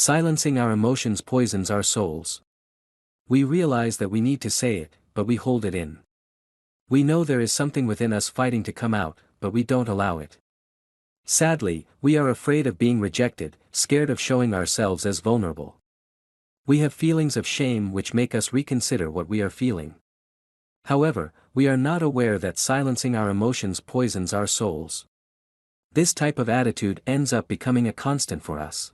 Silencing our emotions poisons our souls. We realize that we need to say it, but we hold it in. We know there is something within us fighting to come out, but we don't allow it. Sadly, we are afraid of being rejected, scared of showing ourselves as vulnerable. We have feelings of shame which make us reconsider what we are feeling. However, we are not aware that silencing our emotions poisons our souls. This type of attitude ends up becoming a constant for us.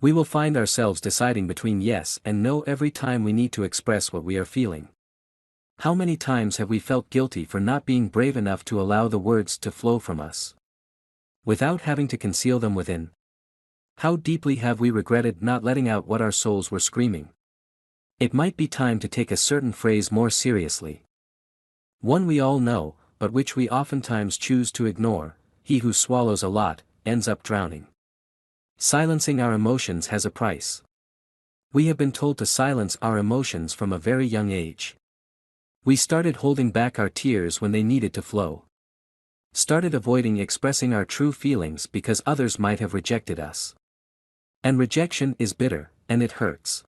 We will find ourselves deciding between yes and no every time we need to express what we are feeling. How many times have we felt guilty for not being brave enough to allow the words to flow from us, without having to conceal them within? How deeply have we regretted not letting out what our souls were screaming? It might be time to take a certain phrase more seriously. One we all know, but which we oftentimes choose to ignore: he who swallows a lot, ends up drowning. Silencing our emotions has a price. We have been told to silence our emotions from a very young age. We started holding back our tears when they needed to flow. Started avoiding expressing our true feelings because others might have rejected us. And rejection is bitter, and it hurts.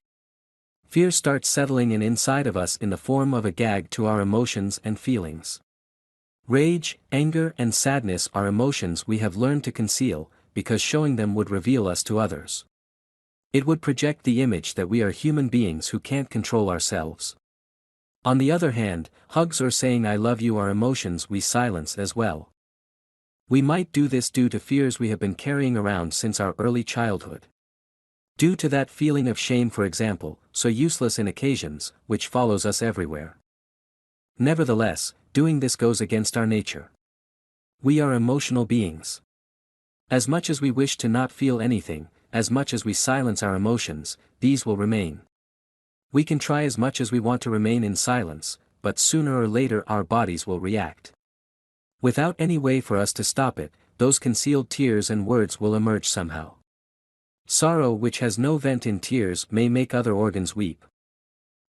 Fear starts settling in inside of us in the form of a gag to our emotions and feelings. Rage, anger, and sadness are emotions we have learned to conceal, because showing them would reveal us to others. It would project the image that we are human beings who can't control ourselves. On the other hand, hugs or saying "I love you" are emotions we silence as well. We might do this due to fears we have been carrying around since our early childhood. Due to that feeling of shame, for example, so useless in occasions, which follows us everywhere. Nevertheless, doing this goes against our nature. We are emotional beings. As much as we wish to not feel anything, as much as we silence our emotions, these will remain. We can try as much as we want to remain in silence, but sooner or later our bodies will react. Without any way for us to stop it, those concealed tears and words will emerge somehow. Sorrow which has no vent in tears may make other organs weep.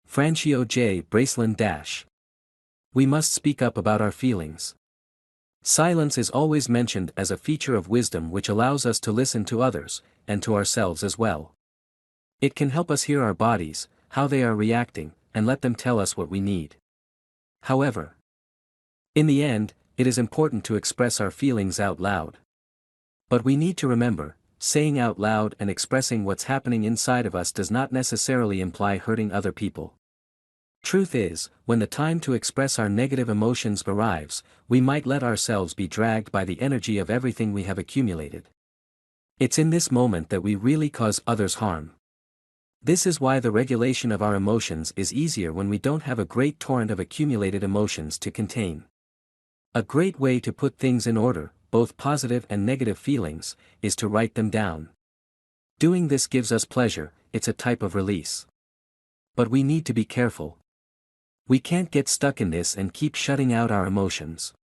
Francio J. Braceland - We must speak up about our feelings. Silence is always mentioned as a feature of wisdom which allows us to listen to others, and to ourselves as well. It can help us hear our bodies, how they are reacting, and let them tell us what we need. However, in the end, it is important to express our feelings out loud. But we need to remember, saying out loud and expressing what's happening inside of us does not necessarily imply hurting other people. Truth is, when the time to express our negative emotions arrives, we might let ourselves be dragged by the energy of everything we have accumulated. It's in this moment that we really cause others harm. This is why the regulation of our emotions is easier when we don't have a great torrent of accumulated emotions to contain. A great way to put things in order, both positive and negative feelings, is to write them down. Doing this gives us pleasure, it's a type of release. But we need to be careful. We can't get stuck in this and keep shutting out our emotions.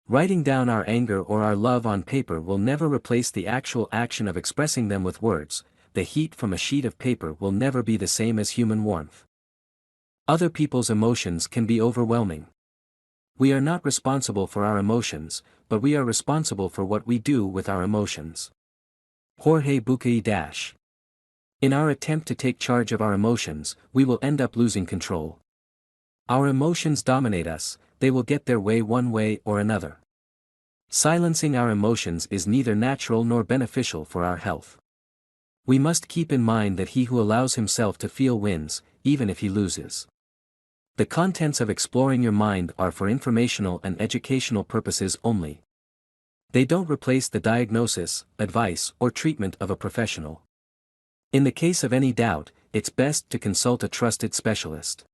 Writing down our anger or our love on paper will never replace the actual action of expressing them with words. The heat from a sheet of paper will never be the same as human warmth. Other people's emotions can be overwhelming. We are not responsible for our emotions, but we are responsible for what we do with our emotions. Jorge Bucay - In our attempt to take charge of our emotions, we will end up losing control. Our emotions dominate us, they will get their way one way or another. Silencing our emotions is neither natural nor beneficial for our health. We must keep in mind that he who allows himself to feel wins, even if he loses. The contents of Exploring Your Mind are for informational and educational purposes only. They don't replace the diagnosis, advice, or treatment of a professional. In the case of any doubt, it's best to consult a trusted specialist.